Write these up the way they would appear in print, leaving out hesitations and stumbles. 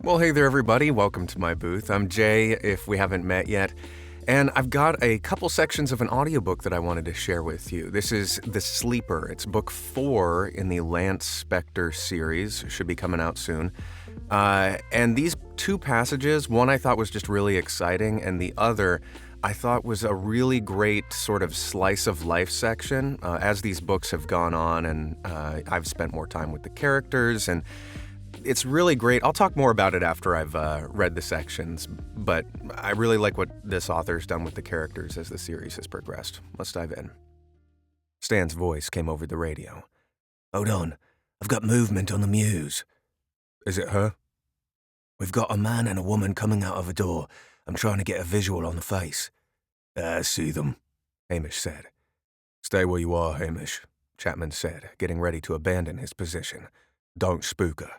Well, hey there, everybody. Welcome to my booth. I'm Jay, if we haven't met yet. And I've got a couple sections of an audiobook that I wanted to share with you. This is The Sleeper. It's book 4 in the Lance Spector series. It should be coming out soon. And these two passages, one I thought was just really exciting, and the other I thought was a really great sort of slice of life section. As these books have gone on and I've spent more time with the characters, and it's really great. I'll talk more about it after I've read the sections, but I really like what this author's done with the characters as the series has progressed. Let's dive in. Stan's voice came over the radio. Hold on, I've got movement on the Muse. Is it her? We've got a man and a woman coming out of a door. I'm trying to get a visual on the face. I see them, Hamish said. Stay where you are, Hamish, Chapman said, getting ready to abandon his position. Don't spook her.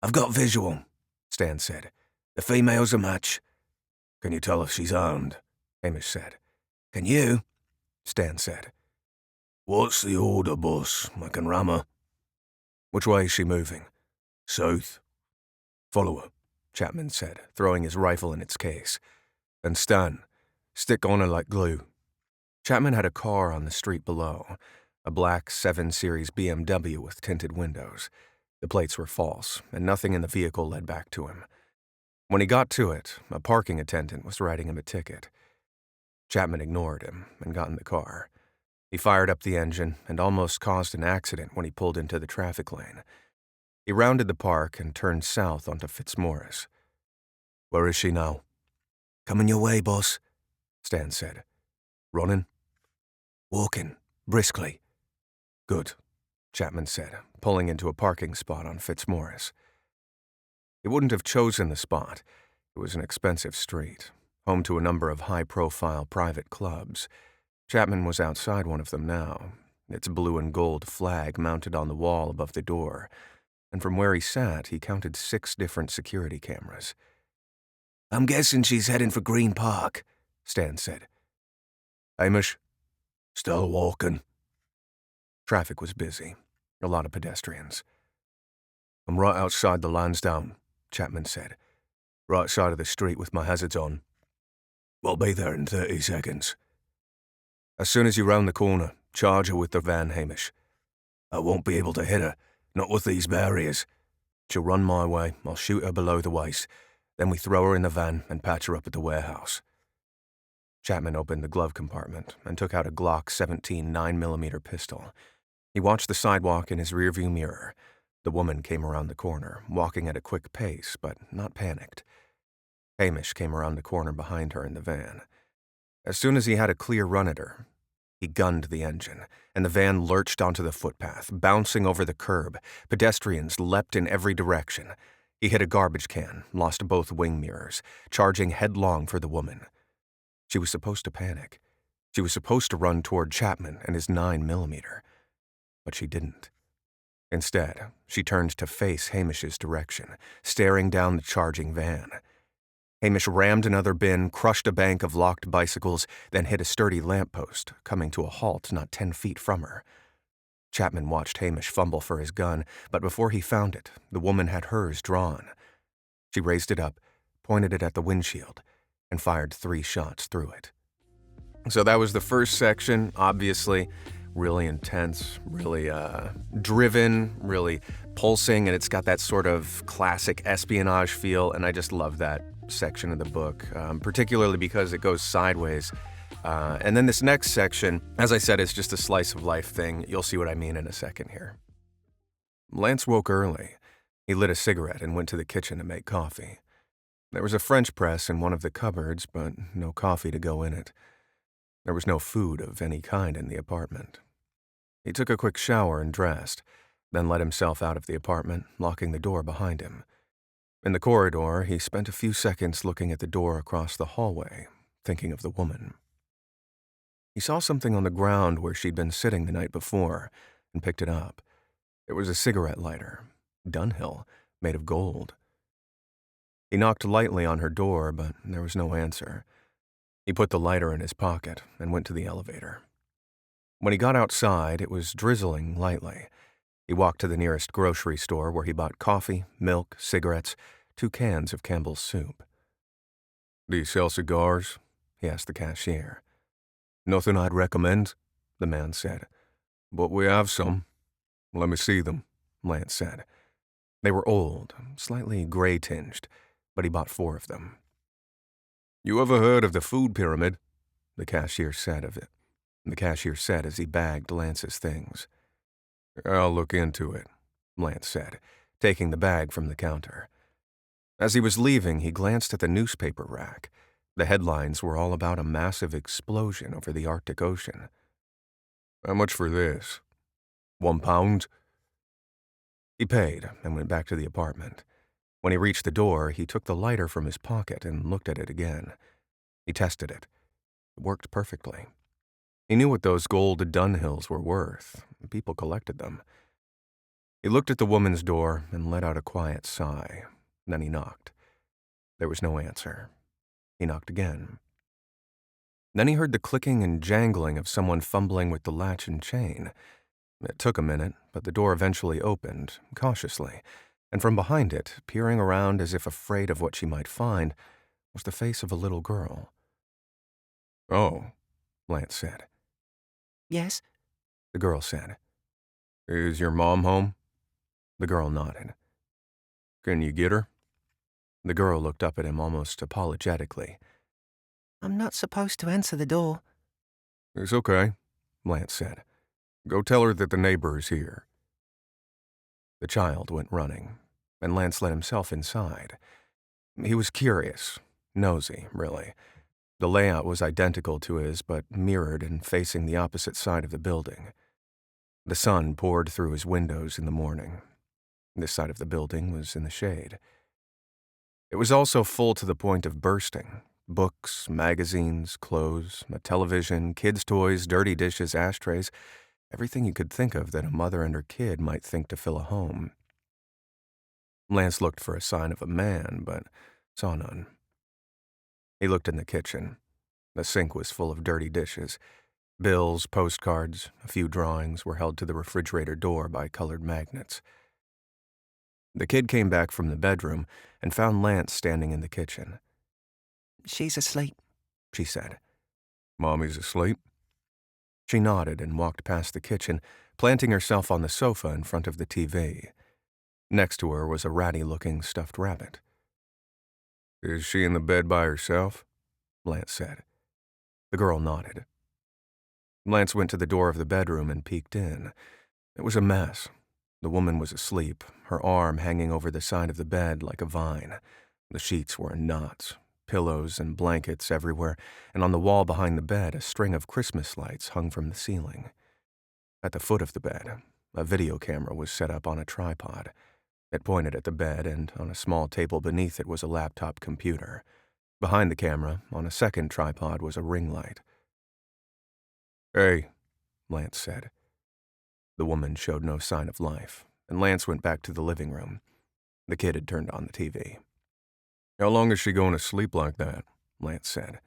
I've got visual, Stan said. The female's a match. Can you tell if she's armed? Hamish said. Can you? Stan said. What's the order, boss? I can ram her. Which way is she moving? South. Follow her, Chapman said, throwing his rifle in its case. And Stan, stick on her like glue. Chapman had a car on the street below, a black 7 Series BMW with tinted windows. The plates were false, and nothing in the vehicle led back to him. When he got to it, a parking attendant was writing him a ticket. Chapman ignored him and got in the car. He fired up the engine and almost caused an accident when he pulled into the traffic lane. He rounded the park and turned south onto Fitzmaurice. Where is she now? Coming your way, boss, Stan said. Running? Walking, briskly. Good, Chapman said, pulling into a parking spot on Fitzmaurice. He wouldn't have chosen the spot. It was an expensive street, home to a number of high-profile private clubs. Chapman was outside one of them now, its blue and gold flag mounted on the wall above the door, and from where he sat, he counted 6 different security cameras. I'm guessing she's heading for Green Park, Stan said. Hamish? Still walking. Traffic was busy. A lot of pedestrians. I'm right outside the Lansdowne, Chapman said. Right side of the street with my hazards on. We'll be there in 30 seconds. As soon as you round the corner, charge her with the van, Hamish. I won't be able to hit her, not with these barriers. She'll run my way, I'll shoot her below the waist. Then we throw her in the van and patch her up at the warehouse. Chapman opened the glove compartment and took out a Glock 17 9mm pistol. He watched the sidewalk in his rearview mirror. The woman came around the corner, walking at a quick pace, but not panicked. Hamish came around the corner behind her in the van. As soon as he had a clear run at her, he gunned the engine, and the van lurched onto the footpath, bouncing over the curb. Pedestrians leapt in every direction. He hit a garbage can, lost both wing mirrors, charging headlong for the woman. She was supposed to panic. She was supposed to run toward Chapman and his 9mm. But she didn't. Instead, she turned to face Hamish's direction, staring down the charging van. Hamish rammed another bin, crushed a bank of locked bicycles, then hit a sturdy lamppost, coming to a halt not 10 feet from her. Chapman watched Hamish fumble for his gun, but before he found it, the woman had hers drawn. She raised it up, pointed it at the windshield, and fired 3 shots through it. So that was the first section, obviously. Really intense, really driven, really pulsing, and it's got that sort of classic espionage feel, and I just love that section of the book, particularly because it goes sideways. And then this next section, as I said, is just a slice of life thing. You'll see what I mean in a second here. Lance woke early. He lit a cigarette and went to the kitchen to make coffee. There was a French press in one of the cupboards, but no coffee to go in it. There was no food of any kind in the apartment. He took a quick shower and dressed, then let himself out of the apartment, locking the door behind him. In the corridor, he spent a few seconds looking at the door across the hallway, thinking of the woman. He saw something on the ground where she'd been sitting the night before, and picked it up. It was a cigarette lighter, Dunhill, made of gold. He knocked lightly on her door, but there was no answer. He put the lighter in his pocket and went to the elevator. When he got outside, it was drizzling lightly. He walked to the nearest grocery store where he bought coffee, milk, cigarettes, 2 cans of Campbell's soup. "Do you sell cigars?" he asked the cashier. "Nothing I'd recommend," the man said. "But we have some." "Let me see them," Lance said. They were old, slightly gray-tinged, but he bought 4 of them. "You ever heard of the food pyramid?" The cashier said as he bagged Lance's things. "I'll look into it," Lance said, taking the bag from the counter. As he was leaving, he glanced at the newspaper rack. The headlines were all about a massive explosion over the Arctic Ocean. "How much for this?" £1. He paid and went back to the apartment. When he reached the door, he took the lighter from his pocket and looked at it again. He tested it. It worked perfectly. He knew what those gold Dunhills were worth. People collected them. He looked at the woman's door and let out a quiet sigh. Then he knocked. There was no answer. He knocked again. Then he heard the clicking and jangling of someone fumbling with the latch and chain. It took a minute, but the door eventually opened, cautiously, and from behind it, peering around as if afraid of what she might find, was the face of a little girl. "Oh," Lance said. "Yes?" The girl said. "Is your mom home?" The girl nodded. "Can you get her?" The girl looked up at him almost apologetically. "I'm not supposed to answer the door." "It's okay," Lance said. "Go tell her that the neighbor is here." The child went running, and Lance let himself inside. He was curious, nosy, really. The layout was identical to his, but mirrored and facing the opposite side of the building. The sun poured through his windows in the morning. This side of the building was in the shade. It was also full to the point of bursting. Books, magazines, clothes, a television, kids' toys, dirty dishes, ashtrays, everything you could think of that a mother and her kid might think to fill a home. Lance looked for a sign of a man, but saw none. He looked in the kitchen. The sink was full of dirty dishes. Bills, postcards, a few drawings were held to the refrigerator door by colored magnets. The kid came back from the bedroom and found Lance standing in the kitchen. "She's asleep," she said. "Mommy's asleep?" She nodded and walked past the kitchen, planting herself on the sofa in front of the TV. Next to her was a ratty-looking stuffed rabbit. "Is she in the bed by herself?" Lance said. The girl nodded. Lance went to the door of the bedroom and peeked in. It was a mess. The woman was asleep, her arm hanging over the side of the bed like a vine. The sheets were in knots, pillows and blankets everywhere, and on the wall behind the bed a string of Christmas lights hung from the ceiling. At the foot of the bed, a video camera was set up on a tripod. It pointed at the bed, and on a small table beneath it was a laptop computer. Behind the camera, on a second tripod, was a ring light. "Hey," Lance said. The woman showed no sign of life, and Lance went back to the living room. The kid had turned on the TV. "How long is she going to sleep like that?" Lance said.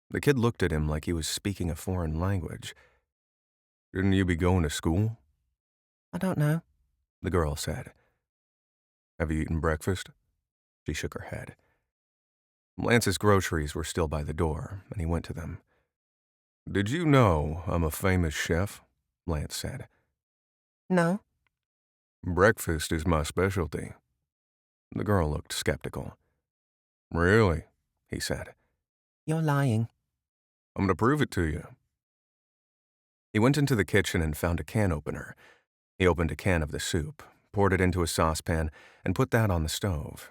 The kid looked at him like he was speaking a foreign language. "Shouldn't you be going to school?" "I don't know," the girl said. "Have you eaten breakfast?" She shook her head. Lance's groceries were still by the door, and he went to them. "Did you know I'm a famous chef?" Lance said. "No." "Breakfast is my specialty." The girl looked skeptical. "Really?" he said. "You're lying." "I'm going to prove it to you." He went into the kitchen and found a can opener. He opened a can of the soup, poured it into a saucepan, and put that on the stove.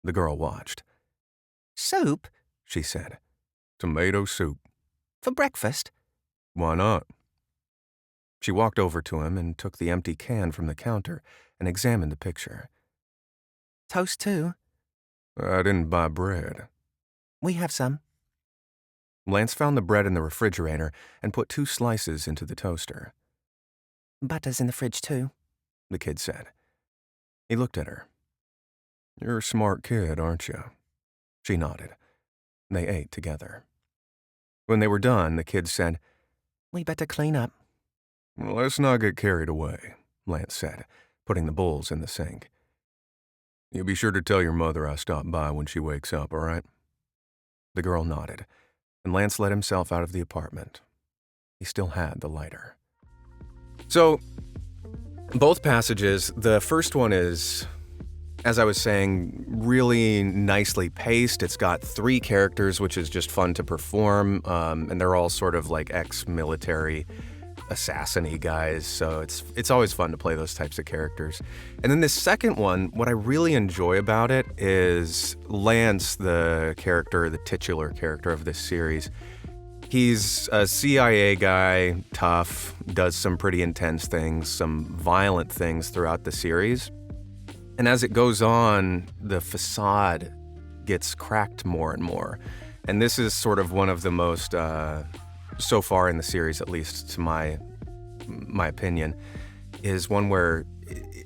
The girl watched. "Soup?" she said. "Tomato soup." "For breakfast?" "Why not?" She walked over to him and took the empty can from the counter and examined the picture. "Toast too?" "I didn't buy bread." "We have some." Lance found the bread in the refrigerator and put 2 slices into the toaster. "Butter's in the fridge too," the kid said. He looked at her. "You're a smart kid, aren't you?" She nodded. They ate together. When they were done, the kid said, "We better clean up." "Let's not get carried away," Lance said, putting the bowls in the sink. You'll be sure to tell your mother I stopped by when she wakes up, all right? The girl nodded, and Lance let himself out of the apartment. He still had the lighter. So, both passages, the first one is, as I was saying, really nicely paced. It's got 3 characters, which is just fun to perform, and they're all sort of like ex-military assassin-y guys, so it's always fun to play those types of characters. And then this second one, what I really enjoy about it is Lance, the titular character of this series. He's a CIA guy, tough, does some pretty intense things, some violent things throughout the series. And as it goes on, the facade gets cracked more and more. And this is sort of one of the most, so far in the series, at least to my opinion, is one where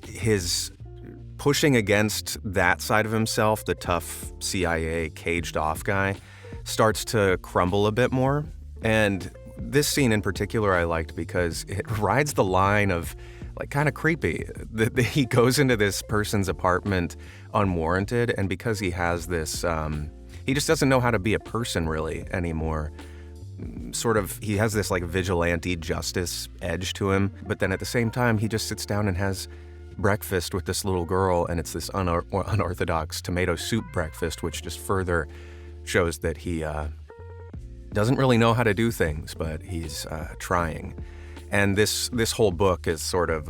his pushing against that side of himself, the tough CIA caged off guy, starts to crumble a bit more. And this scene in particular I liked because it rides the line of like kind of creepy. He goes into this person's apartment unwarranted, and because he has this, he just doesn't know how to be a person really anymore. Sort of, he has this like vigilante justice edge to him, but then at the same time, he just sits down and has breakfast with this little girl, and it's this unorthodox tomato soup breakfast, which just further shows that he doesn't really know how to do things, but he's trying. And this whole book is sort of,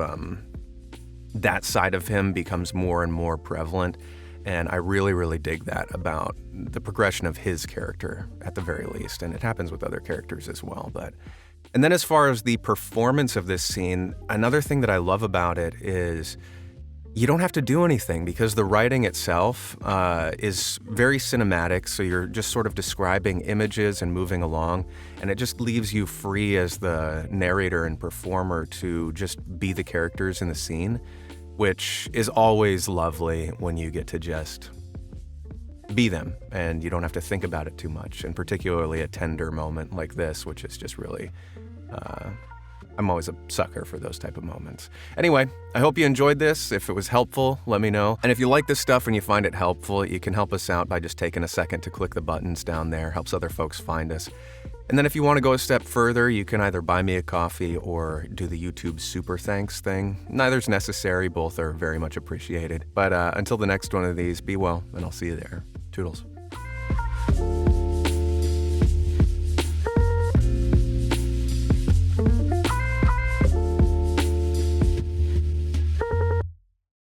that side of him becomes more and more prevalent. And I really, really dig that about the progression of his character, at the very least. And it happens with other characters as well. And then as far as the performance of this scene, another thing that I love about it is you don't have to do anything because the writing itself is very cinematic. So you're just sort of describing images and moving along. And it just leaves you free as the narrator and performer to just be the characters in the scene, which is always lovely when you get to just be them and you don't have to think about it too much, and particularly a tender moment like this, which is just really, I'm always a sucker for those type of moments. Anyway, I hope you enjoyed this. If it was helpful, let me know. And if you like this stuff and you find it helpful, you can help us out by just taking a second to click the buttons down there. Helps other folks find us. And then if you want to go a step further, you can either buy me a coffee or do the YouTube super thanks thing. Neither's necessary. Both are very much appreciated. But until the next one of these, be well, and I'll see you there. Toodles.